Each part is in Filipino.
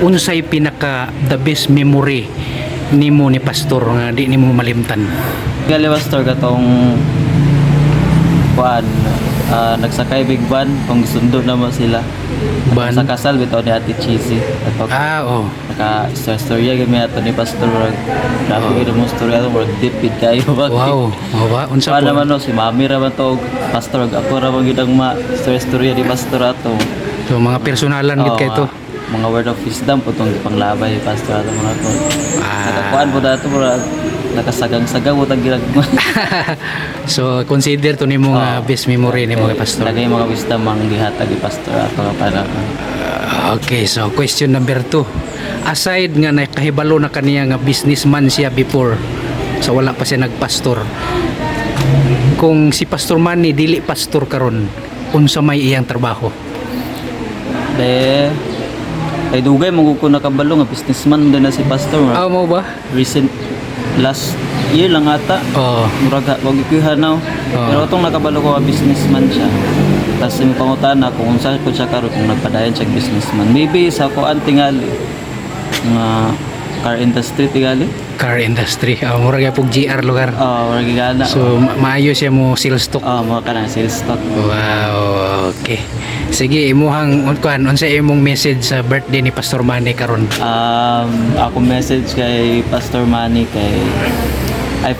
unsay pinaka the best memory nimo ni pastor nga di nimo malimtan? Gali pastor katong kuan nagsakay big van kung sundo na mo sila. Ban? Sa kasal bitaw ni Ate Cheesy. Ato Oo. naka istorya gyud mi ato ni pastor grabe gyud mo storya to deep gid kayo ba. Wow. Ba unsa Sa po? naman no si Mami ra man to og pastor ako ra man gyud ang storya ni pastor ato. So mga personalan gid kay to. Mga word of wisdom po itong panglabay ni pastor ato mga to. Nakakuan po dato mura nakasagang-sagang utang ginagma. So consider to nimo nga best memory nimo kay pastor. Lagay mga wisdom ang gihatag ni pastor ato nga panahon. Okay, so question number 2. Aside nga nakahibalo na kaniya nga businessman siya before, so wala pa siya nagpastor. Kung si Pastor Manny dili pastor karon, unsa may iyang trabaho? Ay dugay mo ko nakabalo nga businessman din na si pastor. Mo ba? Recent last year lang ata. Murag wag ikuhanaw. Pero itong nakabalo ko nga businessman siya. Tapos yung pangutan na kung saan ko siya karon kung nagpadayon siya businessman. Maybe sa kuan tingali nga car industry tingali. Car industry. Mura gyud pug GR lugar. Murag gana. So maayo siya mo sales stock. Mo kana sales stock. Wow, okay. Sige, imuhang kuan unsa imong message sa birthday ni Pastor Manny karon? Ako message kay Pastor Manny kay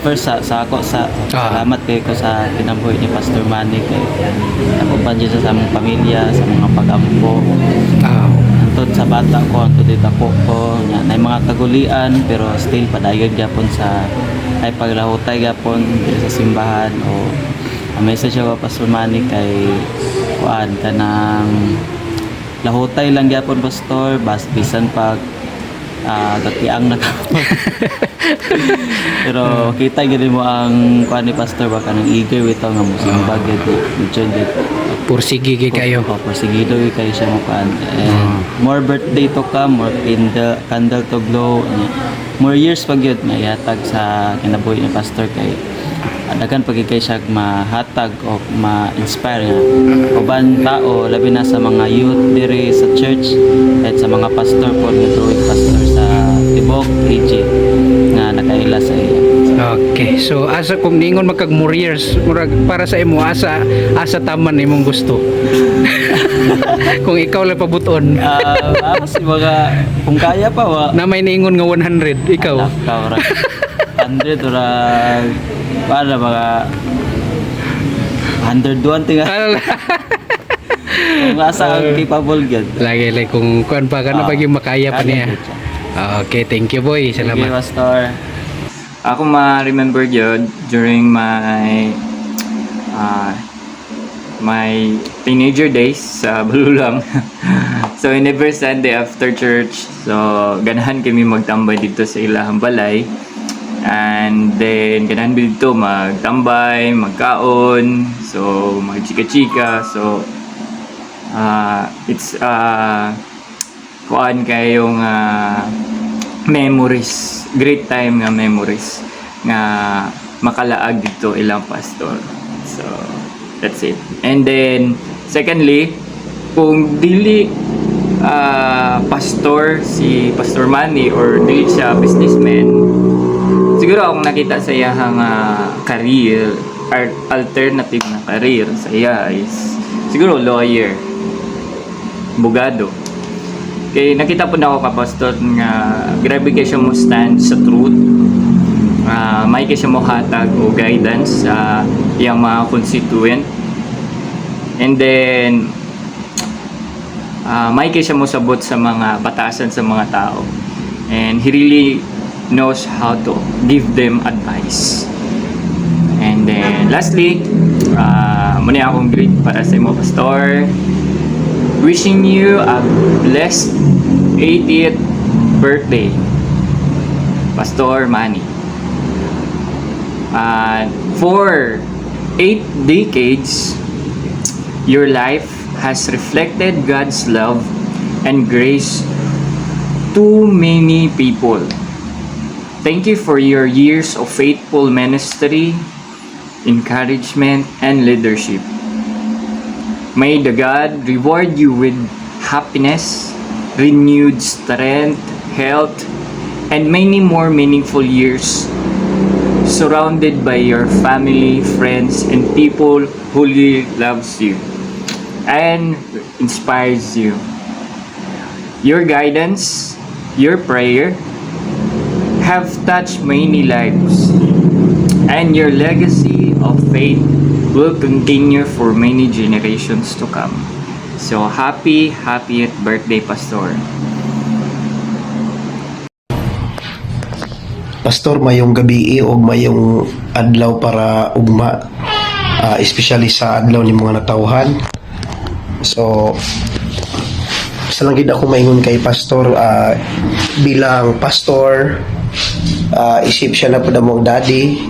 first sa ako salamat kay ko sa kinabuhi ni Pastor Manny kay nakupan siya sa among pamilya, sa mga pag-ampo. Antod sa bata ko, antod dito ko nya nay mga kagulian pero still padayon gyapon sa ay paglahutay gyapon sa simbahan o ang message ko Pastor Manny kay kuan kanang lahutay lang gyapon pastor bisan pag gatiang na pero kita gid mo ang kuan ni pastor ba kanang eager bitaw nga musimba gid medyo Pursige gid kayo. Pursigido gid kayo siya mo kuan and more birthday to come, more candle to blow, more years pag yun na ihatag sa kinabuhi ni pastor kay daghan pag kay siya mahatag o ma-inspire nga uban tao labi na sa mga youth diri sa church at sa mga pastor po nga growing pastor sa Tibok AG nga nakaila sa iya. Okay, so asa kung ningon magkag more years murag para sa imo asa taman imong gusto. Kung ikaw lang pabuton. Kasi mga kung kaya pa wa na may ningon nga 100 ikaw. 100 ora para mga 101 tinga. Kung asa ang capable gyud. Lagi kung kuan pa kana pag yung makaya pa niya. Okay, thank you boy. Salamat. Thank you, Pastor. Ako ma-remember yun during my my teenager days sa Balulang. So in every Sunday after church, so ganahan kami magtambay dito sa ilahang balay. And then ganahan dito magtambay, magkaon, so magchika-chika. So it's kuan kayong memories, great time nga memories nga makalaag dito ilang pastor. So that's it. And then secondly, kung dili pastor si Pastor Manny or dili siya businessman, siguro akong nakita sa iyang career, alternative na career sa iya is siguro lawyer, abogado. Kay nakita po na ako ka pastor nga grabe kay siya mo stand sa truth. May kay siya mo hatag o guidance sa iyang mga constituent. And then may kay siya mo sabot sa mga batasan sa mga tao. And he really knows how to give them advice. And then lastly, muna akong greet para sa imo pastor. Wishing you a blessed 80th birthday, Pastor Manny. For 8 decades, your life has reflected God's love and grace to many people. Thank you for your years of faithful ministry, encouragement, and leadership. May the God reward you with happiness, renewed strength, health, and many more meaningful years surrounded by your family, friends, and people who really loves you and inspires you. Your guidance, your prayer have touched many lives, and your legacy of faith will continue for many generations to come. So happy birthday, Pastor. Pastor, mayong gabi o mayong adlaw para ugma, especially sa adlaw ni mga natawhan. So, isa lang gid ako maingon kay Pastor, bilang pastor, isip siya na po na mong daddy,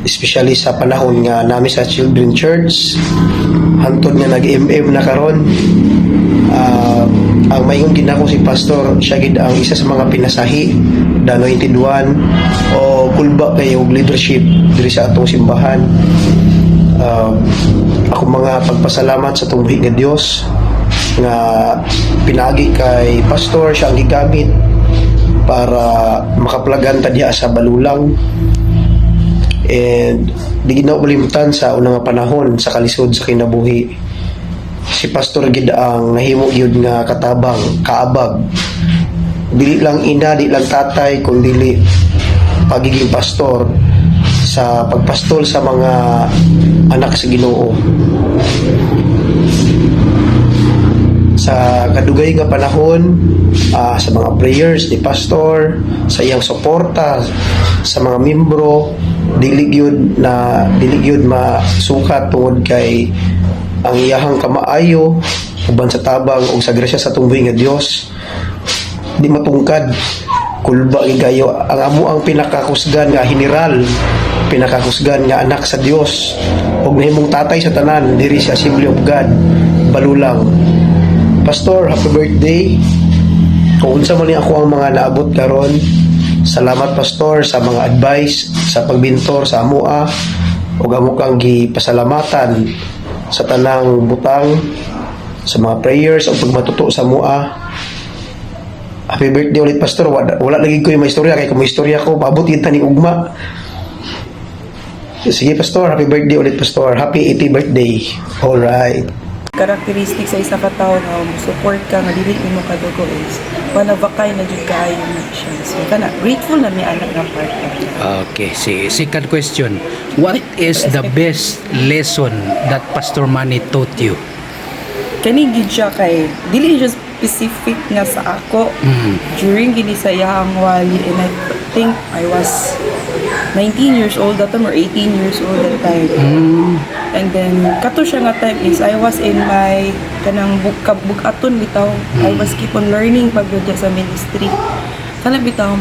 especially sa panahon nga namin sa Children Church, hantod nga nag-MM na karon. Ang maingon gid ako si Pastor, siya gid ang isa sa mga pinasahi, the anointed one, o kulba kayo leadership diri sa atong simbahan. Ako mga pagpasalamat sa tunghi nga Dios nga pinagi kay Pastor, siya ang gigamit para makaplagan ta diha sa Balulang. And di gid na ulimtan sa unang panahon sa kalisod sa kinabuhi, si Pastor gid ang nahimo gyud nga katabang, kaabag, dili lang ina, di lang tatay, kundi pagiging pastor sa pagpastol sa mga anak sa Ginoo. Sa kadugay nga panahon, sa mga prayers ni Pastor, sa iyang suporta sa mga membro, dili gyud masukat tungod kay ang iyahang kamaayo uban sa tabang ug sa grasya sa tunggoy nga Dios. Di matungkad, kulba gayo ang amo ang pinakakusgan nga general, pinakakusgan nga anak sa Dios ug nahimong tatay sa tanan diri sa Assembly of God Balulang. Pastor, happy birthday. Kung unsa man ni ako ang mga naabot karon, salamat Pastor sa mga advice, sa pagbintor sa amoa, ug amo kang gipasalamatan sa tanang butang, sa mga prayers o pagmatuto sa amoa. Happy birthday ulit Pastor. Wala lagi ko yung istorya, kay kung may istorya ko paabot yun tani ugma. Sige Pastor, happy birthday ulit Pastor. Happy 80th birthday. Alright. Karakteristik sa isa ka tao na support ka nga dili mo kadugo is panabakay na jud kaayo na siya. So kana grateful na may anak nga partner. Okay, sige. Second question. What is the best lesson that Pastor Manny taught you? Kani gid siya kay dili just specific nga sa ako during gini sa iyang wali, and I think I was 19 years old that time or 18 years old that time. And then kato siya nga time is I was in my kanang bukaton bitaw. I was keep on learning pagdudya sa ministry. Kana bitaw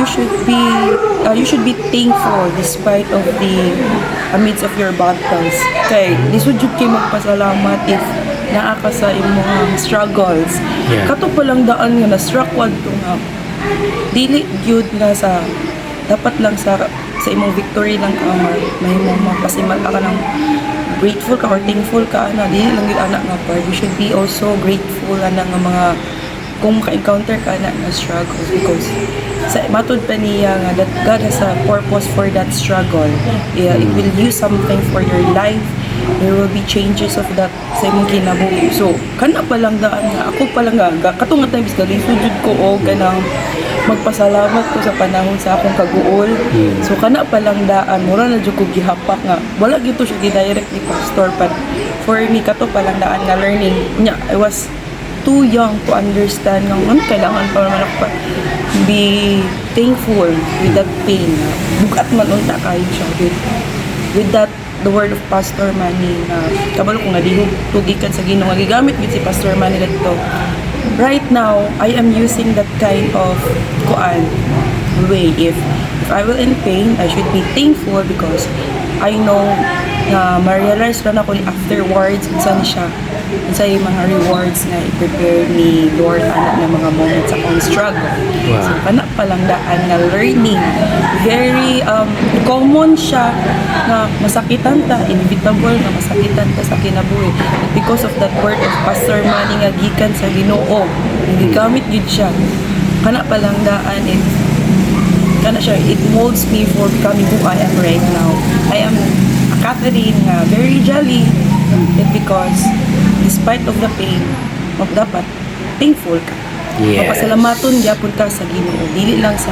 you should be thankful despite of the amidst of your battles. Kay lisod jud kay magpasalamat if naa ka sa imong struggles. Yeah. Kato pa lang daan nga na-struck wad to nga dili gyud nga sa dapat lang sa imong victory lang ka mahimong mapasimal ka ng grateful ka or thankful ka na dili lang gyud anak nga part. You should be also grateful ana nga mga kung maka-encounter ka na struggles, because sa matud pa niya nga that God has a purpose for that struggle. Yeah, it will use something for your life. There will be changes of that sa imong kinabuhi. So kana pa lang daan nga ako pa lang nga katong nga times gali sujud ko og kanang magpasalamat ko sa panahon sa akong kaguol. So kana pa lang daan mura na jud ko gihapak nga wala gyud to siya gi-direct ni Pastor, but for me kato pa lang daan nga learning nya. I was too young to understand nga kailangan pa naman ako be thankful with that pain. Bugat man unta kayo siya with that the word of Pastor Manny na kabalo ko nga dihog tugikan sa Ginoo nga gigamit gid si Pastor Manny dito. Right now I am using that kind of way. If I will in pain, I should be thankful because I know na ma-realize lang ako afterwards saan siya sa mga rewards nga i-prepare ni Lord ana ng mga moments sa akong struggle. Wow. So kana palang daan nga learning, very common siya na masakitan ta, inevitable na masakitan ta sa kinabuhi. Because of that word of Pastor Manny nga gikan sa Ginoo, gigamit gid siya. Kana palang daan kana siya, it molds me for becoming who I am right now. I am a Catherine nga very jolly, and because despite of the pain, dapat thankful ka. Yes. Mapasalamaton gyapon ka sa Ginoo. Dili lang sa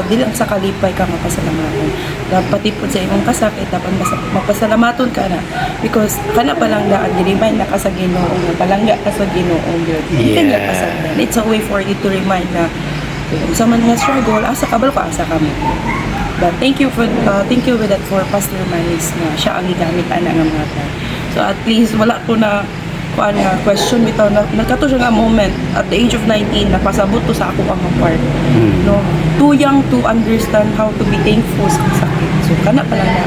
dili lang sa kalipay ka mapasalamaton. Dapat ipon sa imong kasakit dapat mapasalamaton ka na because kana palang daan gi-remind na ka sa Ginoo nga palangga ka sa Ginoo gyud. Kanya ka sa daan. It's a way for you to remind na kung sa man nga struggle, asa ka asa ka mo. But thank you with that for Pastor Manis na siya ang gigamit ana nga mga time. So at least wala ko na kuan nga question bitaw na nagkato siya nga moment at the age of 19 napasabot to sa ako ang part. No, too young to understand how to be thankful sa sakit. So kana pala na.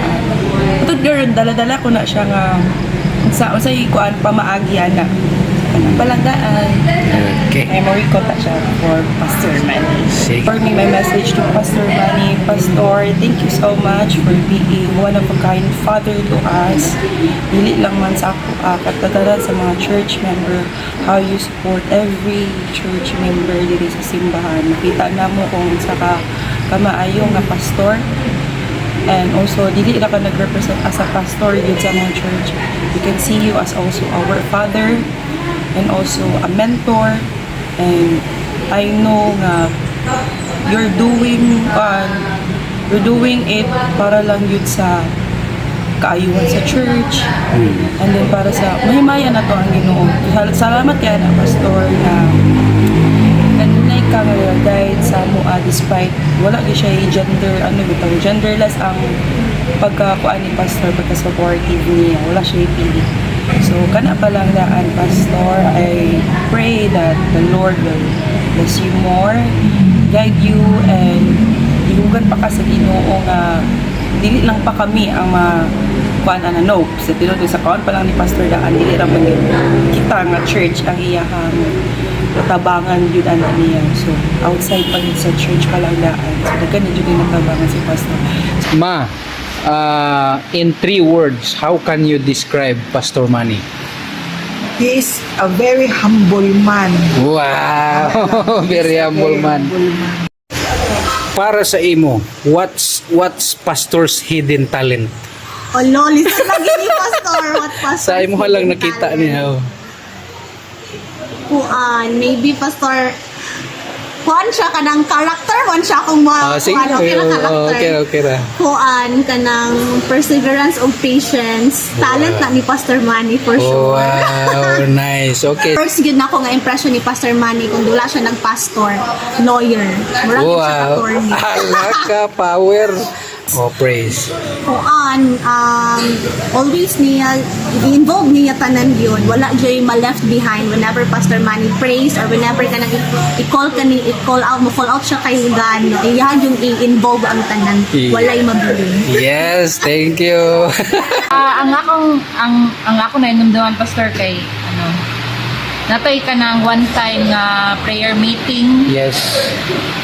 Tud girl dala-dala ko na siya nga sa unsay kuan pamaagi ana. Kana palanggaan. Okay. Memory ko ta siya for Pastor Manny. Sige. For me, my message to Pastor Manny, Pastor, thank you so much for being one of a kind father to us. Dili lang man sa ako, katagaran sa mga church member, how you support every church member diri sa simbahan. Nakita na mo kung sa kamaayo nga pastor. And also, dili na ka nag-represent as a pastor yun sa mga church. We can see you as also our father and also a mentor. And I know nga you're doing it para lang yun sa kaayuhan sa church. And then para sa mahimayan na to ang Ginoo. Salamat kaya na pastor na kanunay ka nga guide sa mua despite wala gyud siya genderless ang pagkakuan ni pastor pagka-supportive niya, wala siya ipili. So kana pa lang daan pastor, I pray that the Lord will bless you more, guide you, and ihugan pa ka sa Ginoo nga dili lang pa kami ang kuan no sa tinuod sa kawan pa lang ni pastor daan dili ra man kita nga church ang iyahang tabangan yun ana niya. So outside pa yun sa church pa lang daan, so daghan na jud natabangan si pastor. Ma, in 3 words, how can you describe Pastor Manny? He is a very humble man. Wow! Very humble man. Para sa imo, what's pastor's hidden talent? O loli sa lagi ni pastor. What pastor? Sa imo lang nakita niya. Maybe pastor kuan siya kanang character, kuan siya kung Sige, okay ra. Kuan kanang perseverance of patience, talent na ni Pastor Manny for sure. Wow, nice. Okay. First yun ako nga impression ni Pastor Manny kung dula siya nagpastor, lawyer. Murag siya attorney. Alaka, power. Oh, praise. Kuan always niya involved niya tanan yun. Wala joy ma-left behind whenever Pastor Manny prays or whenever ka nang i-call out siya kay God, no? Iyahan yung i-involve ang tanan. Walay mabilin. Yes, thank you. ang ako na inumduman pastor kay natoy ka ng one time nga prayer meeting. Yes.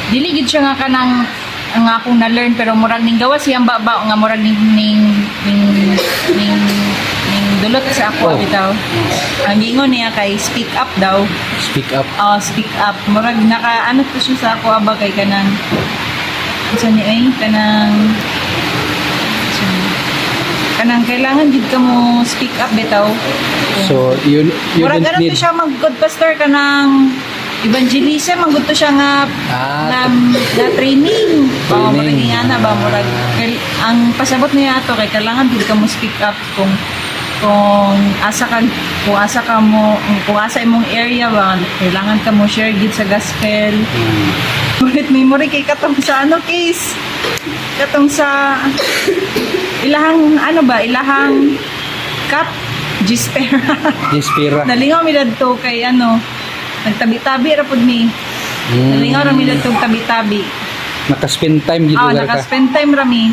Dili gid siya nga kanang ang akong na-learn pero murag ning gawas siyang baba nga murag ning dulot sa ako bitaw. Ang gingon niya kay speak up daw. Speak up. Speak up. Murag naka to siya sa ako aba kay kanang kanang kailangan gid ka mo speak up bitaw. So, you murag don't need... to siya mag-good pastor kanang evangelism, ang gusto siya nga na training. Murag nga na ba, murag ang pasabot niya ato kay kailangan gid ka mo speak up kung asa imong area ba, kailangan ka mo share gid sa gospel. Ulit memory kay katong sa case. Katong sa ilahang ilahang cup Gispera. Nalingaw mi dadto kay nagtabi-tabi ra pud mi. Nalingaw ra mi dadto tabi-tabi. Naka-spend time gid ka. Naka-spend time ra mi.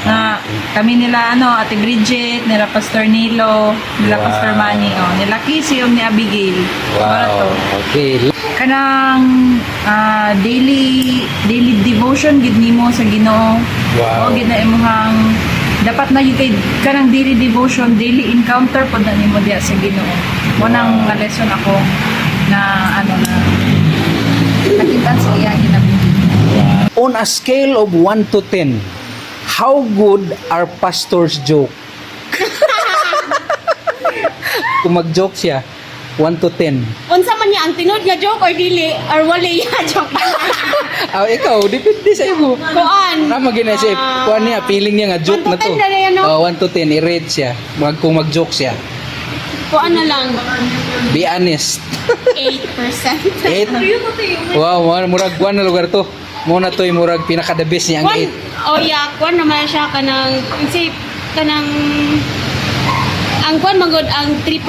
Na kami nila Ate Bridget, nila Pastor Nilo, nila Pastor Manny, nila Kisi, ni Abigail. Para to. Okay. Kanang daily devotion gid nimo sa Ginoo. Wow. O gid na imong dapat na yung kanang daily devotion, daily encounter pod na nimo diha sa Ginoo. Mo nang lesson ako na na nakita sa iya ginabuhi. On a scale of 1 to 10, how good are pastor's joke? Kung mag-joke siya, 1 to 10. Unsa man niya ang tinod nga joke or dili or wali ya joke. Ikaw, depende sa iyo. Kuan. Maginasip, kuan niya, feeling niya nga joke 1 to na to. 10 na yan, no? 1 to 10, i-rate siya. Kung mag-joke siya. Kuan na lang. Be honest. 8%. 8? Wow, murag kuan na lugar to. Muna to yung murag pinaka-the best niya ang Kuan. 8. Oh yeah, kuan naman siya kanang ang kuan magod ang 3%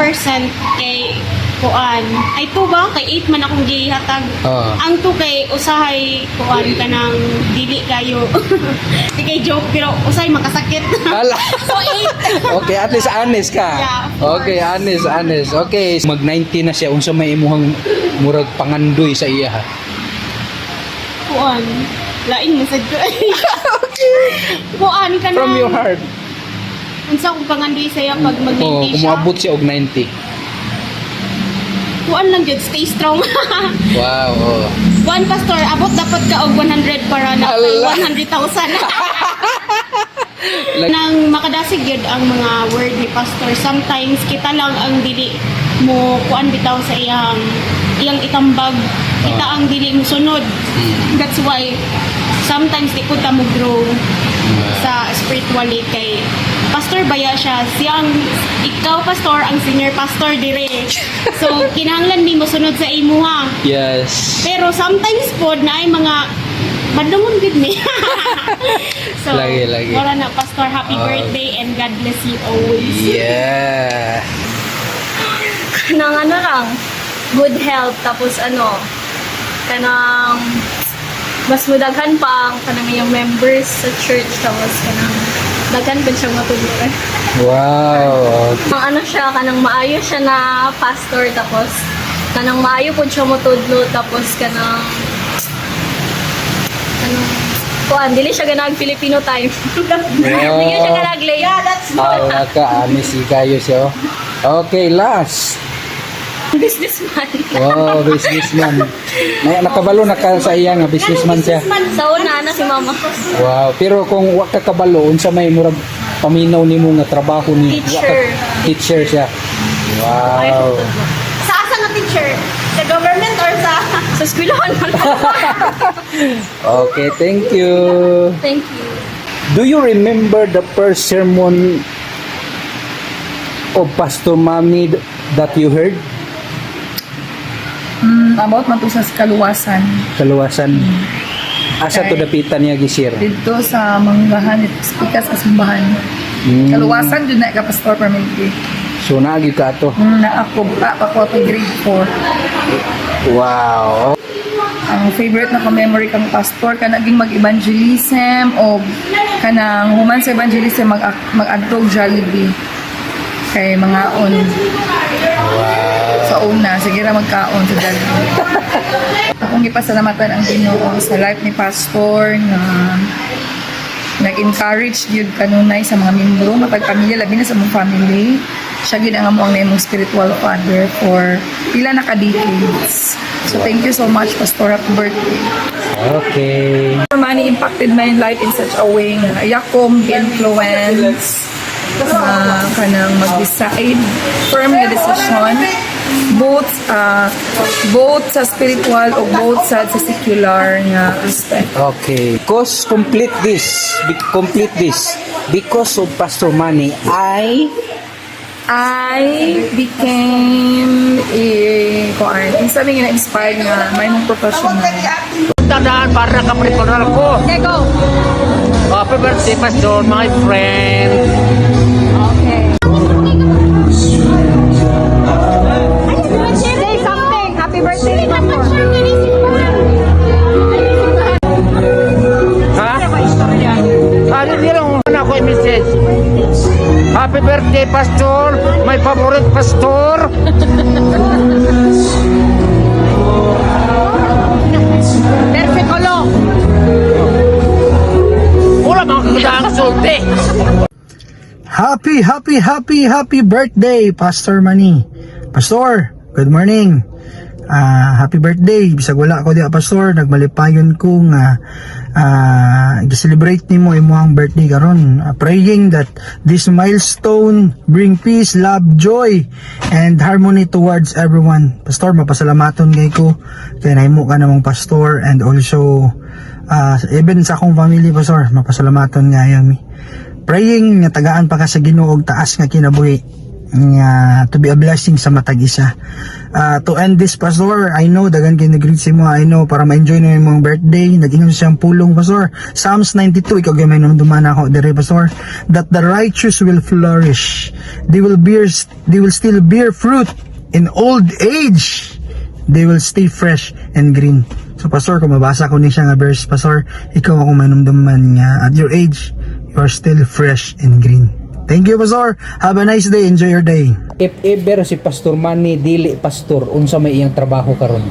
kay kuan. Ay 2 ba? Kay 8 man akong gihatag. Ang 2 kay usahay kuan kanang dili kayo. Di kay joke pero usahay makasakit. Ala. So 8. Okay, at least honest ka. Yeah, of Okay, honest. Okay, mag-90 na siya. Unsa may imuhang murag pangandoy sa iya ha? Kuan. Lain mo sad ko. Kuan kanang From your heart. unsa kung pangandoy saya pag Oo, mag-90 siya. kumabot siya og 90. Kuan lang jud, stay strong. Wow. Oh. Kuan pastor, abot dapat ka og 100 para na Ala. 100,000. Nang makadasig yun ang mga word ni pastor. Sometimes kita lang ang dili mo kuan bitaw sa iyang itambag. Kita ang dili mo sunod. That's why sometimes di ko ta mo grow sa spiritually kay pastor baya siya. Ikaw pastor ang senior pastor dire. So kinahanglan ni mo sunod sa imuha. Yes. Pero sometimes pod na ay mga madumon gud ni. So Lagi. wala na pastor, happy birthday and God bless you always. Yeah. Nang lang, good health, tapos kanang mas mudaghan pa ang kanang iyong members sa church, tapos kanang daghan pa siyang matulungan. Wow. Ang siya, kanang maayo siya na pastor, tapos kanang maayo po siya matudlo, tapos kanang dili siya ganag Filipino time. Dili siya ganag late. Yeah, that's Honest kayo siya. Okay, last. businessman. Wow, businessman. Nakabalo na ka sa iya nga businessman siya. Sa una na si mama. Wow, pero kung wa ka kabalo unsa may murag paminaw nimo nga trabaho ni teacher siya. Wow. Sa asa nga teacher? Sa government or sa eskwelahan? Okay, thank you. Thank you. Do you remember the first sermon of Pastor Mami that you heard? About man to sa kaluwasan. Kaluwasan. Asa to dapitan niya gisir? Dito sa manggahan, speakas sa simbahan. Kaluwasan dun na ka pastor permanently. So naagi ka to. Na ako grade 4. Wow. Ang favorite na ka-memory kang pastor ka naging mag-evangelism o kanang human sa evangelism mag-adtog Jollibee kay mga on. Sa una, sige ra magkaon sa Jollibee. Akong gipasalamatan ang Ginoo sa life ni pastor na nag-encourage gyud kanunay sa mga membro matag pamilya labi na sa mong family. Siya gyud ang among imong spiritual father for pila na ka decades. So thank you so much pastor, happy birthday. Okay. Money impacted my life in such a way na ayakom influence kanang mag-decide firm nga decision both sa spiritual o both sa secular nga aspect. Okay. Because complete this. Because of Pastor Manny, I became sabi nga na-inspired nga may mong professional. Tandaan para ka-preparal ko. Okay, go. Happy birthday, Pastor, my friend. Say something. Happy birthday, Pastor. Ha? Ano, hindi lang ako birthday, Pastor. My favorite Pastor. Perfecolo. Wala bang kagandang sulti. Happy birthday, Pastor Manny. Pastor, good morning. Happy birthday. Bisag wala ako diya, Pastor. Nagmalipayon ko nga i-celebrate nimo imong birthday karon. Praying that this milestone bring peace, love, joy, and harmony towards everyone. Pastor, mapasalamaton kay ko kay nahimo ka namong pastor, and also even sa akong family, Pastor, mapasalamaton nga yami. Praying nga tagaan pa ka sa Ginoo og taas nga kinabuhi, nga to be a blessing sa matag isa. To end this, Pastor, I know dagan kay nag-greet si mo. I know para ma-enjoy na yung birthday, nag-ingon siyang pulong, Pastor. Psalms 92, ikaw gamay nung dumana ako dire, Pastor, that the righteous will flourish, they will still bear fruit in old age, they will stay fresh and green. So, Pastor, kung mabasa ko ni siya nga verse, Pastor, ikaw ako manumduman nga at your age you are still fresh and green. Thank you, Pastor. Have a nice day. Enjoy your day. If ever si Pastor Manny dili pastor, unsa may iyang trabaho karon?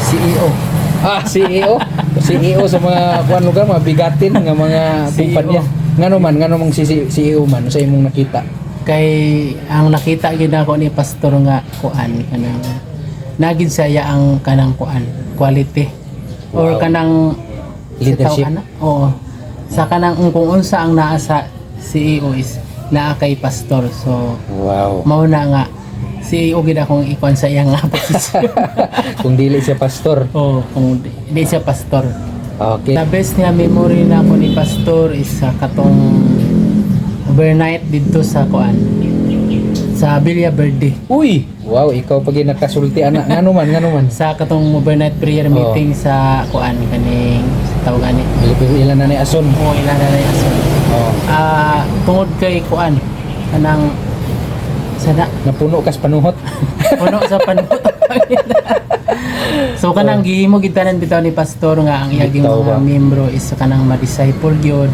CEO. CEO sa mga kuan lugar, mga bigatin nga mga kumpanya. Ngano man si CEO man sa imong nakita? Kay ang nakita gyud ako ni pastor nga kuan kanang nagid saya ang kanang kuan quality or kanang leadership. Oo. Sa kanang kung unsa ang naa sa CEO is naa kay pastor. So mao na nga CEO gid akong ikuan sa iyang posisyon. Kung dili siya pastor. Oo, kung di siya pastor. Okay. The best nga memory na ako ni pastor is sa katong overnight dito sa kuan sa Villa Verde. Uy, wow, ikaw pag nakasulti anak ngano man Sa katong overnight prayer meeting sa kuan kaning tawag ani ilan na ni ason. Oo, ilan na ni ason. Tungod kay kuan kanang sana napuno kas panuhot. puno sa panuhot. So kanang gihimo gid tanan bitaw ni pastor nga ang iyang mga membro is kanang ma-disciple gyud.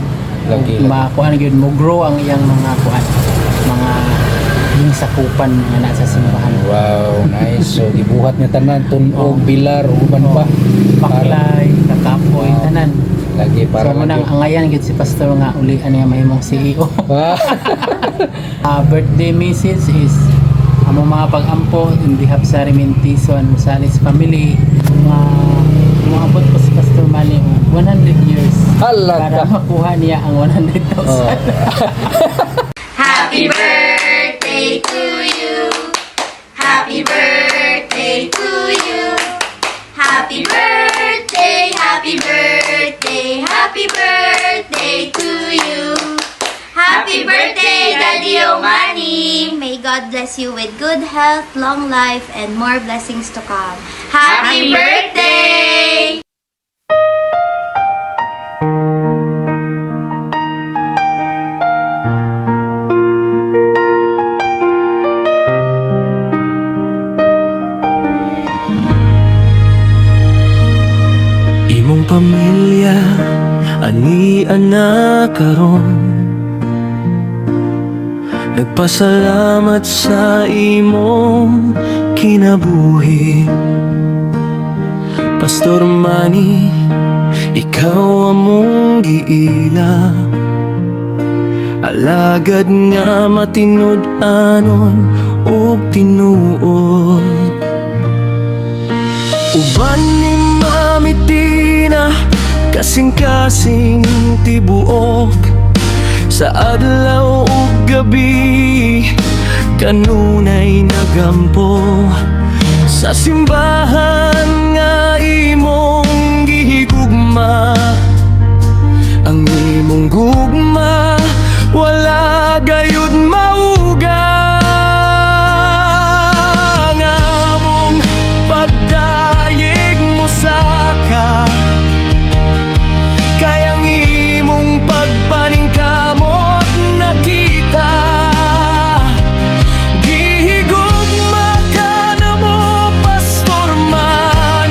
Makuan gyud mo grow ang iyang mga kuan mga yung sakupan nga nasa simbahan. Wow, nice. So gibuhat niya tanan tunog, bilar, uban pa, paklay, kakapoy, tanan. Lagi para so manang angayan gid si pastor nga uli ani mahimong CEO. Birthday message is among mga pag-ampo in behalf sa Rementison Rosales family nga umabot ko si Pastor Manny 100 years para makuha niya ang 100,000. Happy birthday to you. Happy birthday to you. Happy birthday, happy birthday, happy birthday to you. Happy birthday, Daddy Manny. May God bless you with good health, long life, and more blessings to come. Happy birthday! Imong pamilya ani anak karon, nagpasalamat sa imong kinabuhi. Pastor Manny, ikaw among giila, alagad nga matinud-anon ug tinuod. Uban ni Mami Tina, kasing-kasing tibuok, sa adlaw ug gabi kanunay nagampo, sa simbahan nga imong gihigugma. Ang imong gugma wala gayud mauga, nga among pagdayeg mo saka, kayang imong pagpaningkamot nakita. Gihigugma ka na mo, Pastor Manny.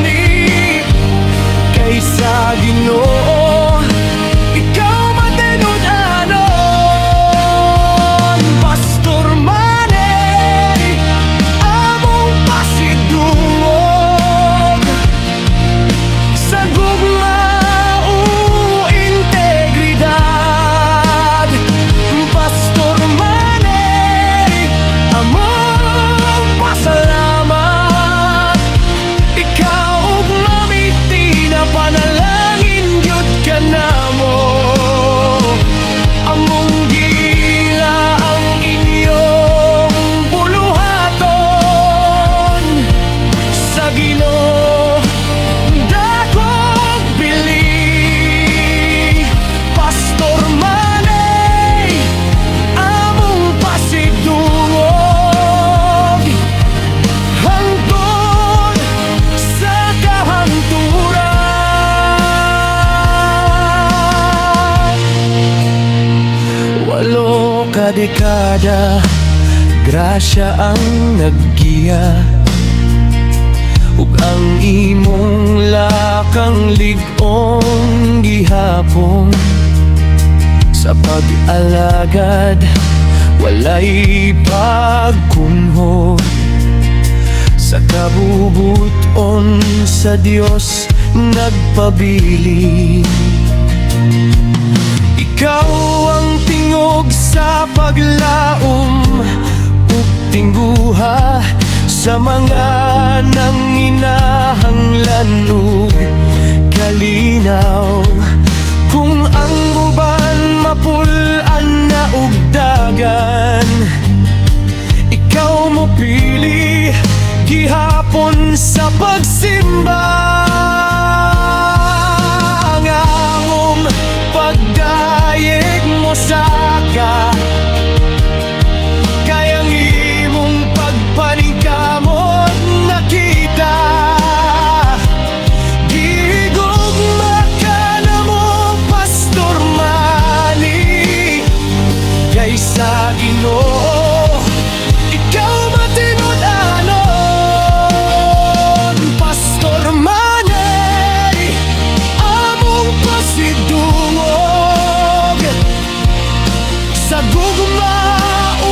dekada, grasya ang naggiya, ug ang imong lakang lig-ong gihapon. Sa pag-alagad, walay pagkunhod. Sa kabubuton sa Dios nagpabili. Ikaw ang tingog sa paglaom ug tingguha sa mga nanginahanglan ug kalinaw. Kung ang uban mapulan na ug dagan, ikaw mo pili gihapon sa pagsimba. Ang among pagdayeg mo sa ka, kayang imong pagpaningkamot nakita. Gigugma ka na mo, Pastor Manny, kaysa Ginoo, ikaw matinud-anon. Pastor Manny, among pasidungog sa gugma o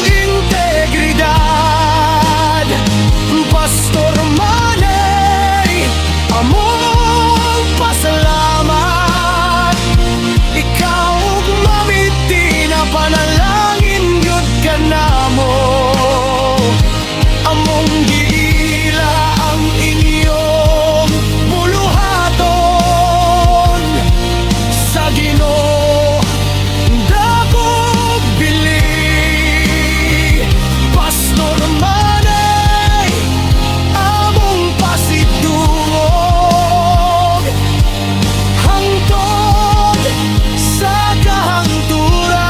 integridad. Pastor Manny, among pasalamat. Ikaw ug mamiti na panalangin gyud ka namo. Among giila ang inyong buluhaton sa Ginoo, dakog bili. Pastor Manny, among pasidungog hangtod sa kahangturan.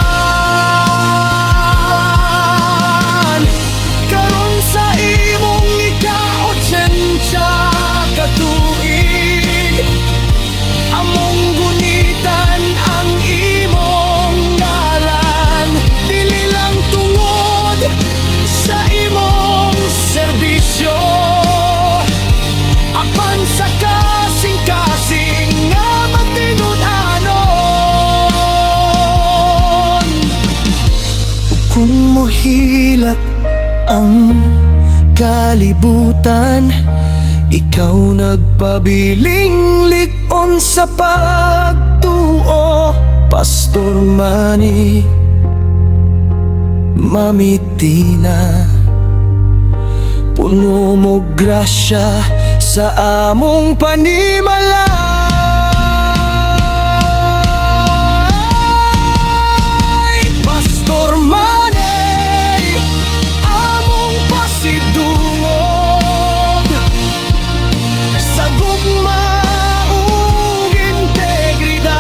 Karon sa imong ika-80 ka tuig, among gunitan ang imong ngalan. Dili lang tungod sa imong serbisyo, apan sa kasing-kasing nga matinud-anon. Kung mohilak ang kalibutan, ikaw nagpabiling lig-on sa pagtuo. Pastor Manny, mamiti na, puno mo grasya sa among panimala. Pastor Manny, among pasidungog sa gugma ug integridad.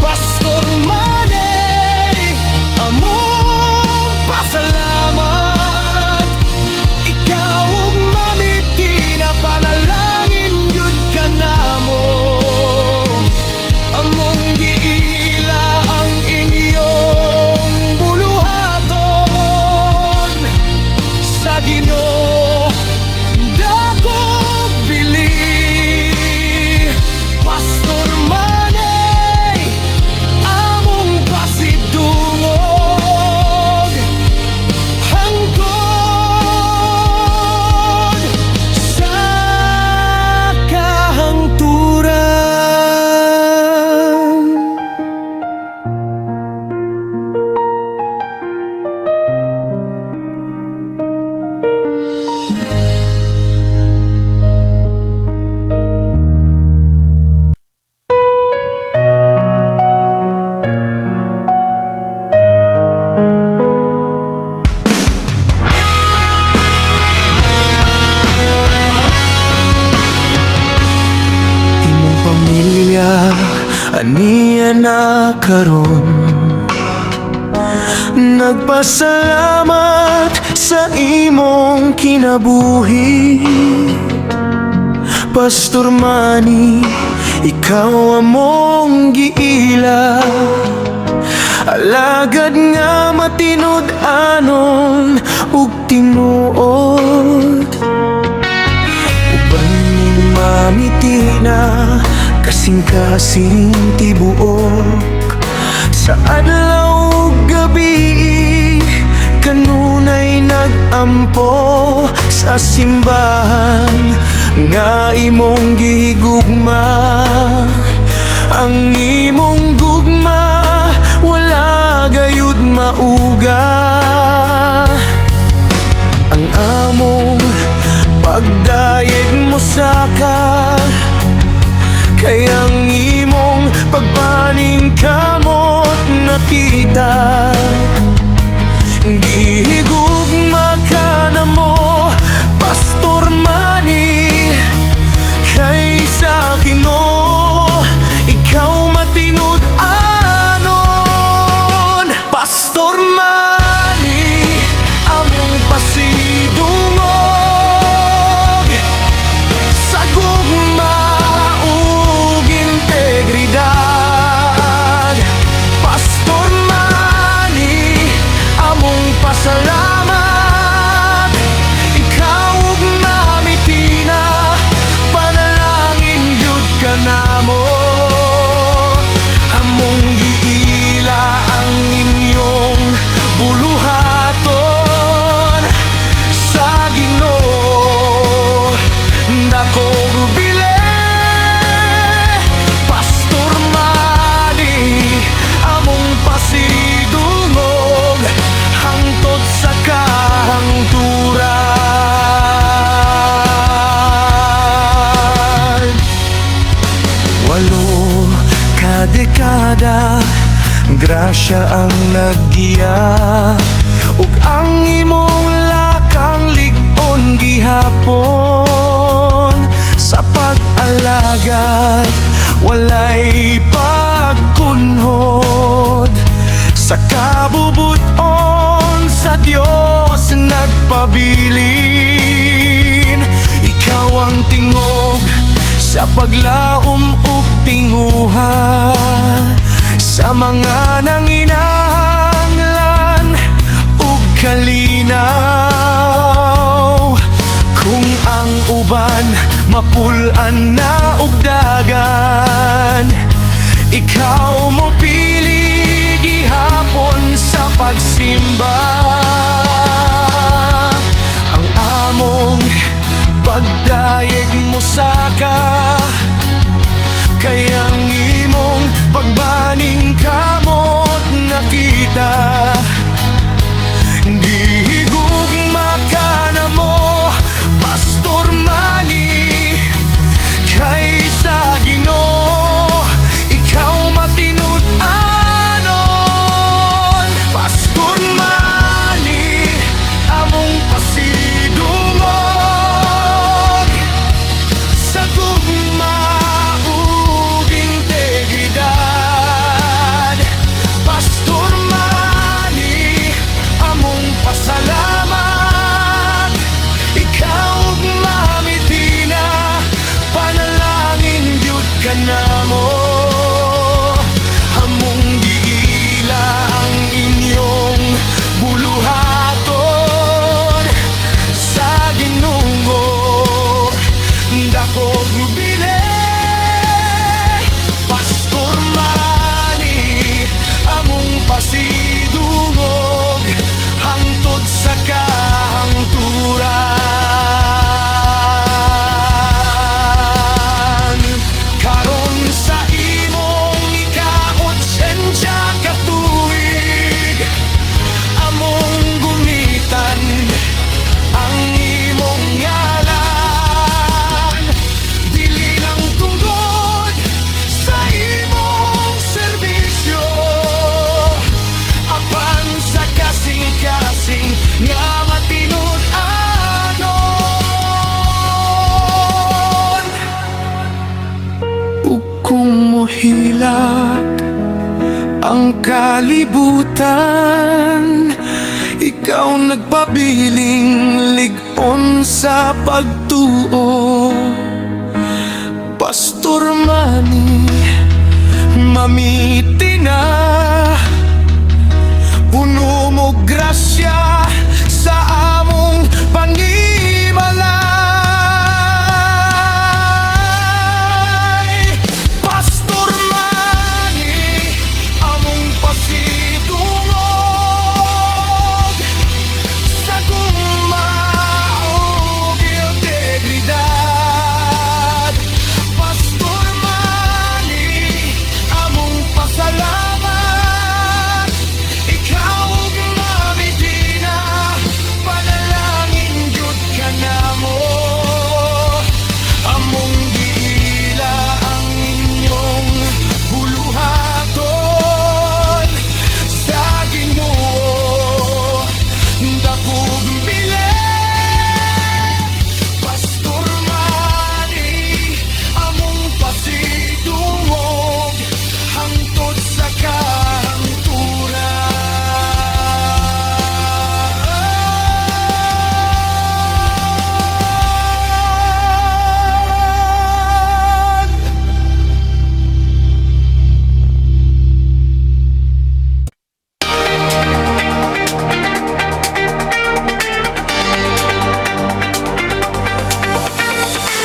Pastor Manny, among pasalamat. Ikaw ug mamiti na panalangin gyud ka namo. Among giila ang inyong buluhaton sa Ginoo, dakog bili. Pastor Manny, among pasidungog hangtod sa kahangturan. Imong pamilya aniya na karon, nagpasalamat sa imong kinabuhi. Pastor Manny, ikaw among giila, alagad nga matinud anon ug tinuod. Uban ning mamitina kasing-kasing tibuok sa adlaw ug gabi, kanunay nag-ampo sa simbahan nga imong gihigugma. Ang imong gugma wala gayud mauga. Ang among pagdayeg mo saka, kay ang imong pagbaning kamot nakita. Gihigugma ka na mo, Pastor Manny, kay sa Ginoo ikaw matinud anon. Pastor Manny, among pasidungog sa gugma ug integridad. Pastor Manny, among pasalamat, ikaw ug mamitina, panalangin jud ka namo. Among giila ang inyong buluhaton sa Ginoo, dako bile. Pastor Manny, among pasidungog hangtod sa kahangturan. 8 ka dekada, grasya ang naggiya, ug ang imong lakang lig-on gihapon. Sa pag-alagad walay pagkunhod, sa kabubuton sa Dios nagpabilin. Ikaw ang tingog sa paglaom ug tinguha, sa mga nanginahanglan ug kalinaw. Kung ang uban mapulan na ug dagan, ikaw mo pili gihapon sa pagsimba. Ang among pagdayeg mo saka, kay ang imong pagbaning kamot nakita. Gihigugma ka na mo, Pastor Manny, kay sa Ginoo ikaw matinud anon. Pastor Manny, among pasidungog sa gugma ug integridad. Pastor Manny, among pasalamat, ikaw ug mamitina, panalangin jud ka namo. Among giila ang inyong buluhaton sa Ginoo, dako bile. Pastor Manny, among pasidungog hangtod sa kahangturan. Karon sa imong ika-80 ka tuig, among gunitan ang imong ngalan. Dili lang tungod sa imong serbisyo, apan sa kasing-kasing nga matinud anon. Ug kung mohilak ang kalibutan, ikaw nagpabiling lig-on sa pagtuo. Pastor Manny, mamitina, puno mo grasya sa among panimalay. Pastor Manny, among pasidungog sa guma ug integridad. Pastor Manny, among pasalamat. Ikaw ug Medina, panalangin jud ka namo. Among giila ang inyong buluhaton sa Ginoo. Dakog bilen, Pastor Manny, among pasidungog hangtod sa kahangturan.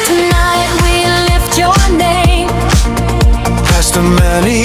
Tonight we lift your name. Pastor Manny,